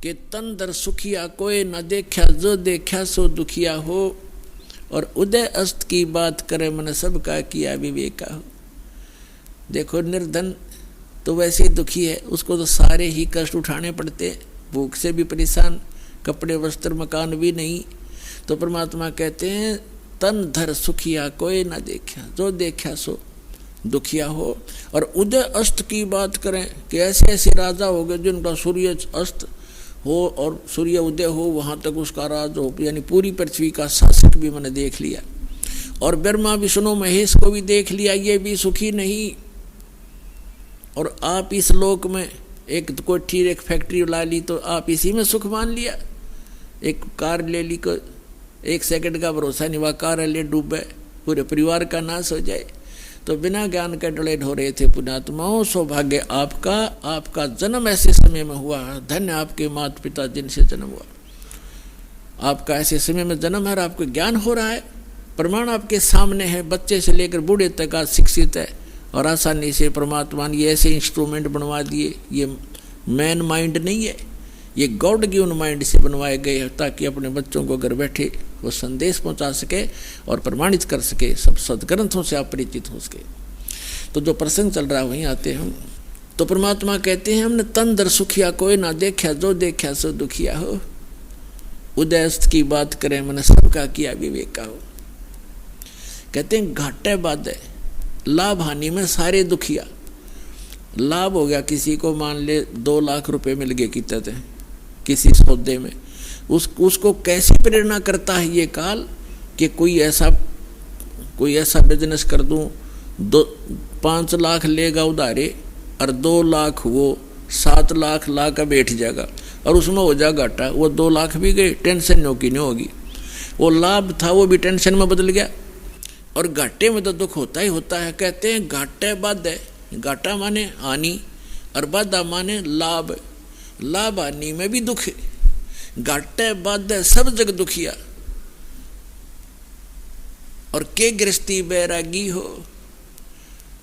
कि तन दर सुखिया कोई न देखा, जो देखा सो दुखिया हो। और उदय अस्त की बात करे, मन सबका किया विवेका हो। देखो निर्धन तो वैसे ही दुखी है, उसको तो सारे ही कष्ट उठाने पड़ते, भूख से भी परेशान, कपड़े वस्त्र मकान भी नहीं। तो परमात्मा कहते हैं तन धर सुखिया कोई ना देखा, जो देखा सो दुखिया हो। और उदय अस्त की बात करें कि ऐसे ऐसे राजा हो गए जिनका सूर्य अस्त हो और सूर्य उदय हो, वहाँ तक उसका राज हो, यानी पूरी पृथ्वी का शासक भी मैंने देख लिया। और ब्रह्मा विष्णु महेश को भी देख लिया, ये भी सुखी नहीं। और आप इस लोक में एक कोठी एक फैक्ट्री ला ली तो आप इसी में सुख मान लिया। एक कार ले ली, को एक सेकंड का भरोसा नहीं, वह कार ले डूबे, पूरे परिवार का नाश हो जाए। तो बिना ज्ञान के डले ढोरे थे पुण्यात्माओं, सौभाग्य आपका, आपका जन्म ऐसे समय में हुआ। धन्य आपके माता पिता जिनसे जन्म हुआ, आपका ऐसे समय में जन्म है और आपको ज्ञान हो रहा है। प्रमाण आपके सामने है, बच्चे से लेकर बूढ़े तक आज शिक्षित है। और आसानी से परमात्मा ने ऐसे इंस्ट्रूमेंट बनवा दिए। ये मैन माइंड नहीं है, ये गॉड गिवन माइंड से बनवाए गए हैं, ताकि अपने बच्चों को घर बैठे वो संदेश पहुंचा सके और प्रमाणित कर सके, सब सदग्रंथों से आप परिचित हो सके। तो जो प्रसंग चल रहा है वहीं आते हम। तो परमात्मा कहते हैं हमने तन दर सुखिया कोई ना देखा, जो देखा सो दुखिया हो। उदयस्त की बात करें, मैंने सबका किया विवेका हो। कहते हैं घाटे बाधे, लाभ हानि में सारे दुखिया। लाभ हो गया किसी को, मान ले 2 लाख रुपए मिल गए कितने किसी सौदे में, उसको कैसी प्रेरणा करता है ये काल कि कोई ऐसा बिजनेस कर दूं, 5 लाख लेगा उधारे और 2 लाख वो 7 लाख ला कर बैठ जाएगा और उसमें हो जाएगा घाटा। वो 2 लाख भी गए, टेंशन नो की नहीं होगी। वो लाभ था वो भी टेंशन में बदल गया। और घाटे में तो दुख होता ही होता है। कहते हैं घाटे बाधे, घाटा माने हानि और बाधा माने लाभ। लाभ हानि में भी दुख है। घाटे बाधे सब जग दुखिया। और के गृहस्थी बैरागी हो।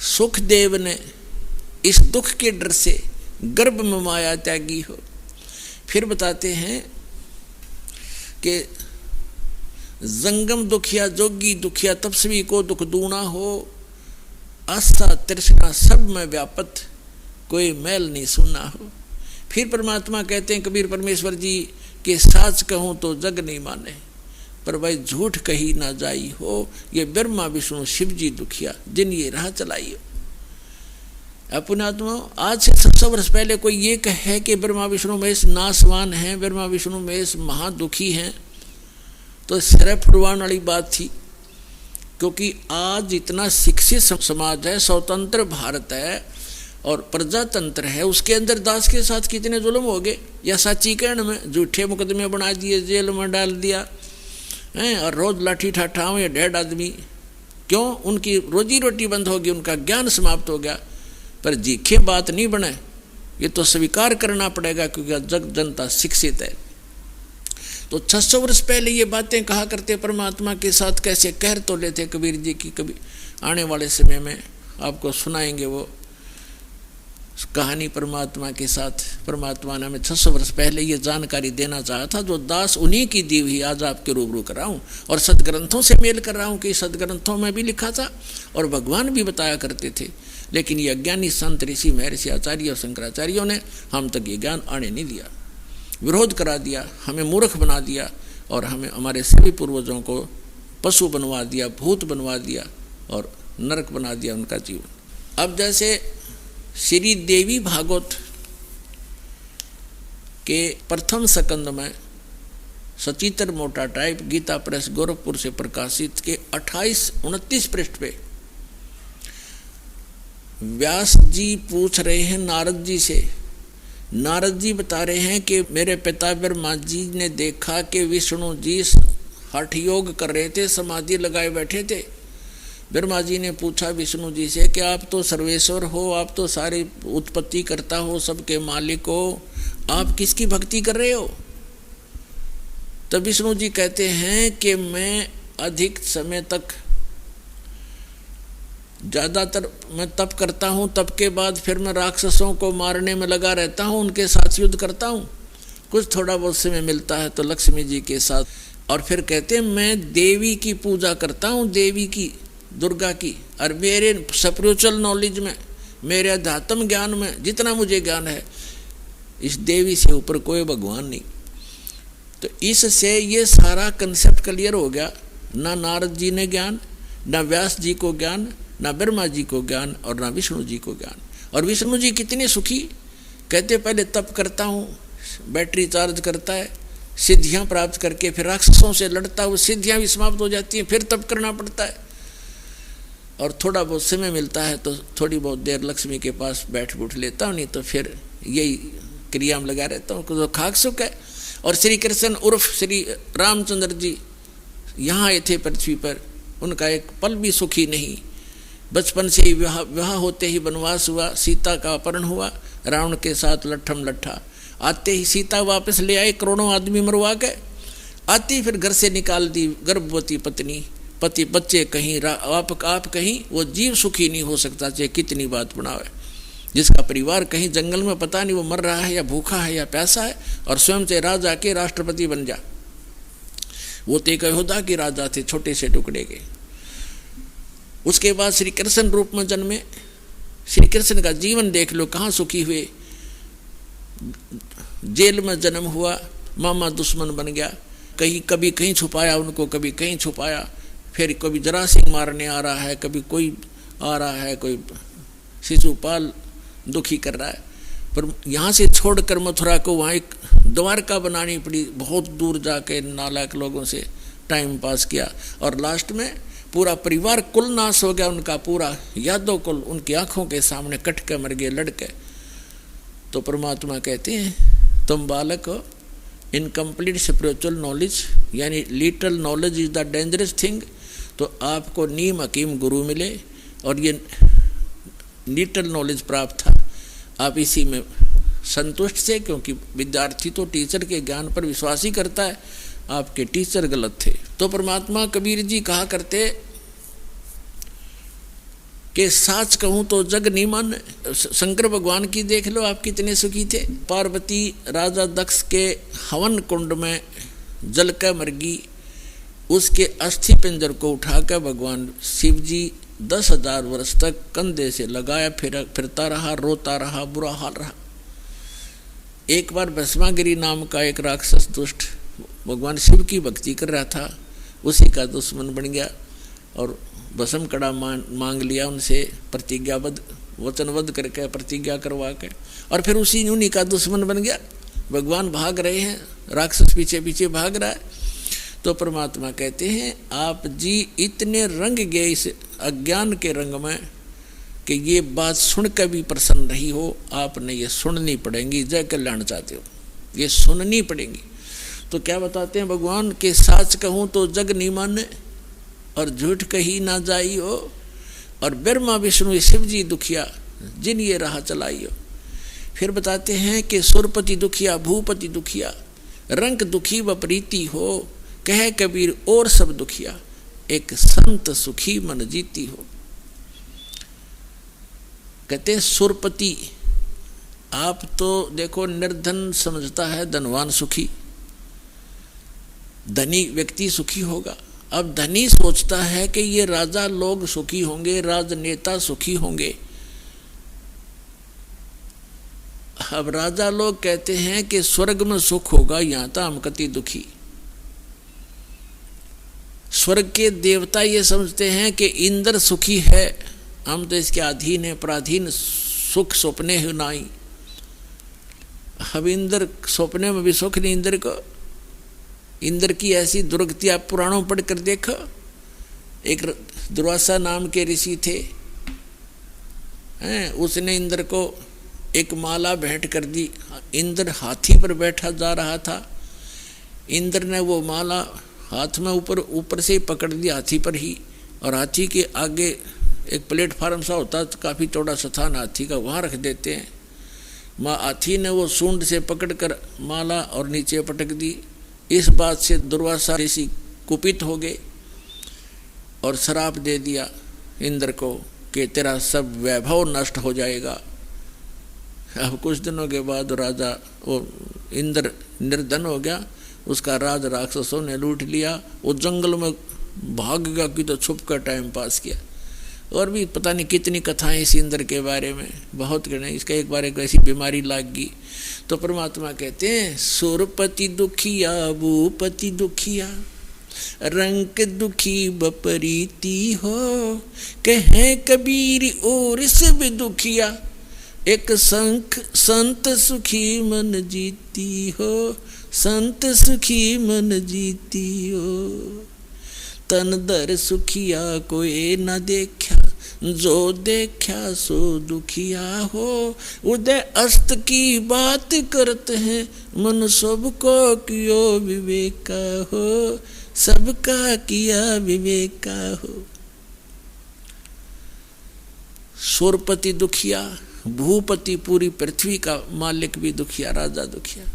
सुखदेव ने इस दुख के डर से गर्भ में माया त्यागी हो। फिर बताते हैं कि जंगम दुखिया जोगी दुखिया, तपस्वी को दुख दूना हो। आस्था तृष्णा सब में व्यापत, कोई मैल नहीं सुना हो। फिर परमात्मा कहते हैं कबीर परमेश्वर जी कि साच कहूँ तो जग नहीं माने, पर भाई झूठ कही ना जाई हो। ये ब्रह्मा विष्णु शिव जी दुखिया जिन ये राह चलाई हो। पुण्यात्मा आज से 700 वर्ष पहले कोई ये कहे कि ब्रह्मा विष्णु महेश नासवान हैं, ब्रह्मा विष्णु महेश महादुखी हैं, तो सिर फुड़वाने वाली बात थी। क्योंकि आज इतना शिक्षित समाज है, स्वतंत्र भारत है और प्रजातंत्र है, उसके अंदर दास के साथ कितने जुल्म हो गए। या साचीकरण में झूठे मुकदमे बना दिए, जेल में डाल दिया हैं, और रोज लाठी ठाठाओं या 1.5 आदमी। क्यों? उनकी रोजी रोटी बंद हो गई, उनका ज्ञान समाप्त हो गया। पर जीखे बात नहीं बने, ये तो स्वीकार करना पड़ेगा, क्योंकि जग जनता शिक्षित है। तो 600 वर्ष पहले ये बातें कहा करते परमात्मा के साथ, कैसे कहर तो लेते कबीर जी की। कभी आने वाले समय में आपको सुनाएंगे वो कहानी परमात्मा के साथ। परमात्मा ने हमें 600 वर्ष पहले ये जानकारी देना चाहा था, जो दास उन्हीं की दी हुई आज आपके रूबरू कर रहा हूँ और सदग्रंथों से मेल कर रहा हूँ कि सदग्रंथों में भी लिखा था और भगवान भी बताया करते थे। लेकिन ये अज्ञानी संत ऋषि महर्षि आचार्य और शंकराचार्यों ने हम तक ये ज्ञान आने नहीं दिया, विरोध करा दिया, हमें मूर्ख बना दिया और हमें हमारे सभी पूर्वजों को पशु बनवा दिया, भूत बनवा दिया और नरक बना दिया उनका जीवन। अब जैसे श्री देवी भागवत के प्रथम स्कंद में सचित्र मोटा टाइप गीता प्रेस गोरखपुर से प्रकाशित के 28-29 पृष्ठ पे व्यास जी पूछ रहे हैं नारद जी से। नारद जी बता रहे हैं कि मेरे पिता ब्रह्मा जी ने देखा कि विष्णु जी हठ योग कर रहे थे, समाधि लगाए बैठे थे। ब्रह्मा जी ने पूछा विष्णु जी से कि आप तो सर्वेश्वर हो, आप तो सारी उत्पत्ति करता हो, सबके मालिक हो, आप किसकी भक्ति कर रहे हो? तब विष्णु जी कहते हैं कि मैं अधिक समय तक ज़्यादातर मैं तप करता हूँ, तप के बाद फिर मैं राक्षसों को मारने में लगा रहता हूँ, उनके साथ युद्ध करता हूँ। कुछ थोड़ा बहुत समय मिलता है तो लक्ष्मी जी के साथ, और फिर कहते हैं मैं देवी की पूजा करता हूँ, देवी की, दुर्गा की, और मेरे स्पिरिचुअल नॉलेज में, मेरे अध्यात्म ज्ञान में जितना मुझे ज्ञान है, इस देवी से ऊपर कोई भगवान नहीं। तो इससे ये सारा कंसेप्ट क्लियर हो गया। ना नारद जी ने ज्ञान, ना व्यास जी को ज्ञान, ना ब्रह्मा जी को ज्ञान, और ना विष्णु जी को ज्ञान। और विष्णु जी कितने सुखी, कहते पहले तप करता हूँ, बैटरी चार्ज करता है, सिद्धियां प्राप्त करके फिर राक्षसों से लड़ता है, वो सिद्धियां भी समाप्त हो जाती हैं, फिर तप करना पड़ता है, और थोड़ा बहुत समय मिलता है तो थोड़ी बहुत देर लक्ष्मी के पास बैठ उठ लेता हूँ, नहीं तो फिर यही क्रिया में लगा रहता हूँ, तो खाक सुख है। और श्री कृष्ण उर्फ श्री रामचंद्र जी यहाँ आए थे पृथ्वी पर, उनका एक पल भी सुखी नहीं। बचपन से ही विवाह होते ही वनवास हुआ, सीता का अपहरण हुआ, रावण के साथ लट्ठम लट्ठा, आते ही सीता वापस ले आए, करोड़ों आदमी मरवा के आती, फिर घर से निकाल दी गर्भवती पत्नी, पति बच्चे कहीं, आप कहीं, वो जीव सुखी नहीं हो सकता चाहे कितनी बात बनावे। जिसका परिवार कहीं जंगल में पता नहीं वो मर रहा है या भूखा है या प्यासा है, और स्वयं से राजा के राष्ट्रपति बन जा। वो तो एक यहूदा के राजा थे, छोटे से टुकड़े के। उसके बाद श्री कृष्ण रूप में जन्मे। श्री कृष्ण का जीवन देख लो, कहाँ सुखी हुए। जेल में जन्म हुआ, मामा दुश्मन बन गया, कहीं कभी कहीं छुपाया उनको, कभी कहीं छुपाया, फिर कभी जरासिंह मारने आ रहा है, कभी कोई आ रहा है, कोई शिशुपाल दुखी कर रहा है। पर यहाँ से छोड़कर मथुरा को वहाँ एक द्वारका बनानी पड़ी, बहुत दूर जाके नालायक लोगों से टाइम पास किया, और लास्ट में पूरा परिवार कुल नाश हो गया उनका, पूरा यादव कुल उनकी आंखों के सामने कट के मर गए, लड़के। तो परमात्मा कहते हैं तुम बालक हो, इनकम्प्लीट स्पिरिचुअल नॉलेज, यानी little knowledge is the dangerous thing. तो आपको नीम हकीम गुरु मिले, और ये लिटल नॉलेज प्राप्त था, आप इसी में संतुष्ट थे, क्योंकि विद्यार्थी तो टीचर के ज्ञान पर विश्वास ही करता है, आपके टीचर गलत थे। तो परमात्मा कबीर जी कहा करते कि साच कहूँ तो जग नहीं मान। शंकर भगवान की देख लो, आप कितने सुखी थे। पार्वती राजा दक्ष के हवन कुंड में जल कर मरगी, उसके अस्थि पिंजर को उठाकर भगवान शिव जी 10,000 वर्ष तक कंधे से लगाया, फिरता रहा, रोता रहा, बुरा हाल रहा। एक बार भस्मागिरी नाम का एक राक्षस दुष्ट भगवान शिव की भक्ति कर रहा था, उसी का दुश्मन बन गया, और भस्म कड़ा मांग लिया उनसे, प्रतिज्ञाबद्ध वचनबद्ध करके प्रतिज्ञा करवा के, और फिर उसी उन्हीं का दुश्मन बन गया। भगवान भाग रहे हैं, राक्षस पीछे पीछे भाग रहा है। तो परमात्मा कहते हैं आप जी इतने रंग गए इस अज्ञान के रंग में कि ये बात सुनकर भी प्रसन्न नहीं हो, आपने ये सुननी पड़ेगी। जय कल्याण चाहते हो, ये सुननी पड़ेगी। तो क्या बताते हैं भगवान के साच कहूँ तो जग नहीं माने, और झूठ कही ना जाई हो, और ब्रह्मा विष्णु शिव जी दुखिया जिन ये राह चलाई हो। फिर बताते हैं कि सुरपति दुखिया भूपति दुखिया, रंग दुखी व प्रीति हो, कहे कबीर और सब दुखिया, एक संत सुखी मन जीती हो। कहते सुरपति, आप तो देखो निर्धन समझता है धनवान सुखी, धनी व्यक्ति सुखी होगा। अब धनी सोचता है कि ये राजा लोग सुखी होंगे, राजनेता सुखी होंगे। अब राजा लोग कहते हैं कि स्वर्ग में सुख होगा, यहां तो हम कति दुखी। स्वर्ग के देवता ये समझते हैं कि इंद्र सुखी है, हम तो इसके अधीन है, पराधीन, सुख सपने है नाई। अब इंद्र सपने में भी सुख नहीं इंद्र को। इंद्र की ऐसी दुर्गति आप पुराणों पढ़ कर देखो। एक दुर्वासा नाम के ऋषि थे, उसने इंद्र को एक माला भेंट कर दी। इंद्र हाथी पर बैठा जा रहा था, इंद्र ने वो माला हाथ में ऊपर से पकड़ ली हाथी पर ही, और हाथी के आगे एक प्लेटफार्म सा होता, काफ़ी चौड़ा स्थान हाथी का, वहाँ रख देते हैं। हाथी ने वो सूंड से पकड़कर माला और नीचे पटक दी। इस बात से दुर्वासा ऋषि कुपित हो गए और श्राप दे दिया इंद्र को कि तेरा सब वैभव नष्ट हो जाएगा। अब कुछ दिनों के बाद राजा वो इंद्र निर्धन हो गया, उसका राज राक्षसों ने लूट लिया, वो जंगल में भाग गया कि तो छुप कर टाइम पास किया। और भी पता नहीं कितनी कथाएं इस इंद्र के बारे में, बहुत कहने। इसका एक बार एक ऐसी बीमारी लग गई तो परमात्मा कहते हैं सुरपति दुखिया भूपति दुखिया रंग दुखी बपरीती हो, कहे कबीर और सब दुखिया एक संत सुखी मन जीती हो, संत सुखी मन जीती हो। तन दर सुखिया कोई न देखा, जो देखा सो दुखिया हो। उदय अस्त की बात करते हैं, मन सबको कियो विवेका हो, सबका किया विवेका हो। सुरपति दुखिया, भूपति पूरी पृथ्वी का मालिक भी दुखिया, राजा दुखिया।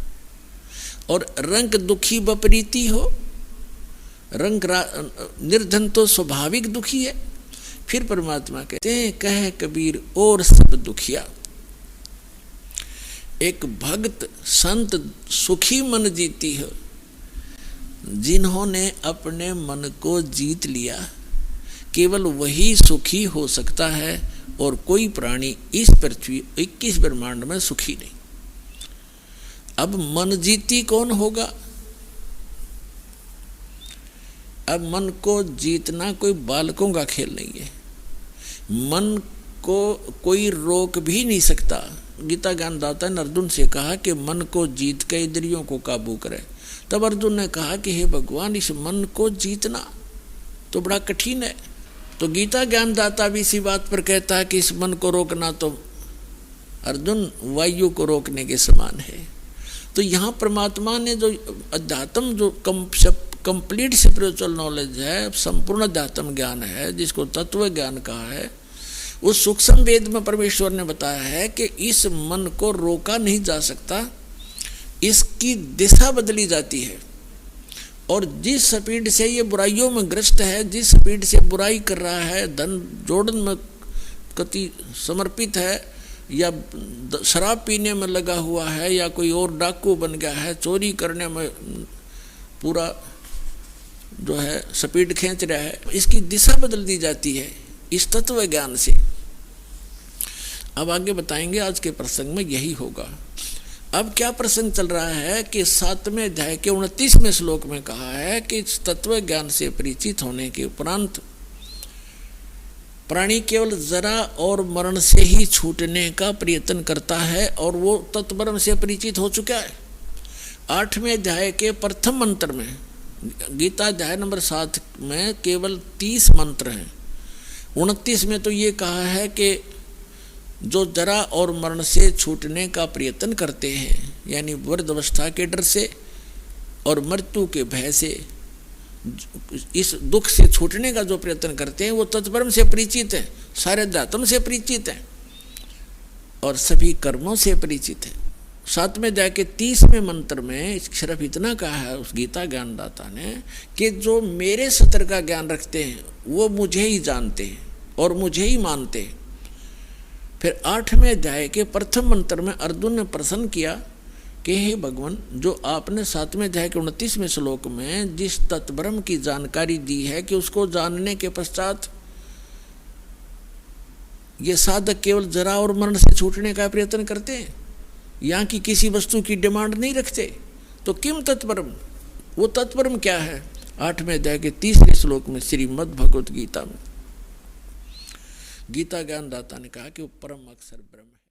और रंग दुखी बपरीती हो, रंग निर्धन तो स्वाभाविक दुखी है। फिर परमात्मा कहते हैं कहे कबीर और सब दुखिया एक भक्त संत सुखी मन जीती हो। जिन्होंने अपने मन को जीत लिया केवल वही सुखी हो सकता है, और कोई प्राणी इस पृथ्वी 21 ब्रह्मांड में सुखी नहीं। अब मन जीती कौन होगा? अब मन को जीतना कोई बालकों का खेल नहीं है। मन को कोई रोक भी नहीं सकता। गीता ज्ञानदाता ने अर्जुन से कहा कि मन को जीत के इंद्रियों को काबू करे। तब अर्जुन ने कहा कि हे भगवान, इस मन को जीतना तो बड़ा कठिन है। तो गीता ज्ञानदाता भी इसी बात पर कहता है कि इस मन को रोकना तो अर्जुन वायु को रोकने के समान है। तो यहाँ परमात्मा ने जो अध्यात्म जो कंप्लीट स्पिरिचुअल नॉलेज है, संपूर्ण अध्यात्म ज्ञान है, जिसको तत्व ज्ञान कहा है, उस सूक्ष्म वेद में परमेश्वर ने बताया है कि इस मन को रोका नहीं जा सकता, इसकी दिशा बदली जाती है। और जिस स्पीड से ये बुराइयों में ग्रस्त है, जिस स्पीड से बुराई कर रहा है, धन जोड़न में कति समर्पित है, या शराब पीने में लगा हुआ है, या कोई और डाकू बन गया है, चोरी करने में पूरा जो है स्पीड खींच रहा है, इसकी दिशा बदल दी जाती है इस तत्व ज्ञान से। अब आगे बताएंगे, आज के प्रसंग में यही होगा। अब क्या प्रसंग चल रहा है कि 7वें अध्याय के 29वें श्लोक में कहा है कि इस तत्व ज्ञान से परिचित होने के उपरांत प्राणी केवल जरा और मरण से ही छूटने का प्रयत्न करता है, और वो तत्ब्रह्म से परिचित हो चुका है। 8वें अध्याय के प्रथम मंत्र में, गीता अध्याय नंबर 7 में केवल 30 मंत्र हैं। 29 में तो ये कहा है कि जो जरा और मरण से छूटने का प्रयत्न करते हैं, यानी वृद्ध अवस्था के डर से और मृत्यु के भय से, इस दुख से छूटने का जो प्रयत्न करते हैं, वो तत्ब्रह्म से परिचित है, सारे अध्यात्म से परिचित है और सभी कर्मों से परिचित है। 7वें अध्याय के 30वें मंत्र में सिर्फ इतना कहा है उस गीता ज्ञानदाता ने कि जो मेरे सत्य का ज्ञान रखते हैं वो मुझे ही जानते हैं और मुझे ही मानते हैं। फिर 8वें अध्याय के प्रथम मंत्र में अर्जुन ने प्रश्न किया कि हे भगवान, जो आपने 7वें अध्याय के 29वें श्लोक में जिस तत्ब्रह्म की जानकारी दी है कि उसको जानने के पश्चात ये साधक केवल जरा और मरण से छूटने का प्रयत्न करते हैं, यहाँ की किसी वस्तु की डिमांड नहीं रखते, तो किम तत्ब्रह्म, वो तत्ब्रह्म क्या है? 8वें अध्याय के 30वें श्लोक में श्रीमद् भगवत गीता में गीता ज्ञानदाता ने कहा कि वो परम अक्षर ब्रह्म है।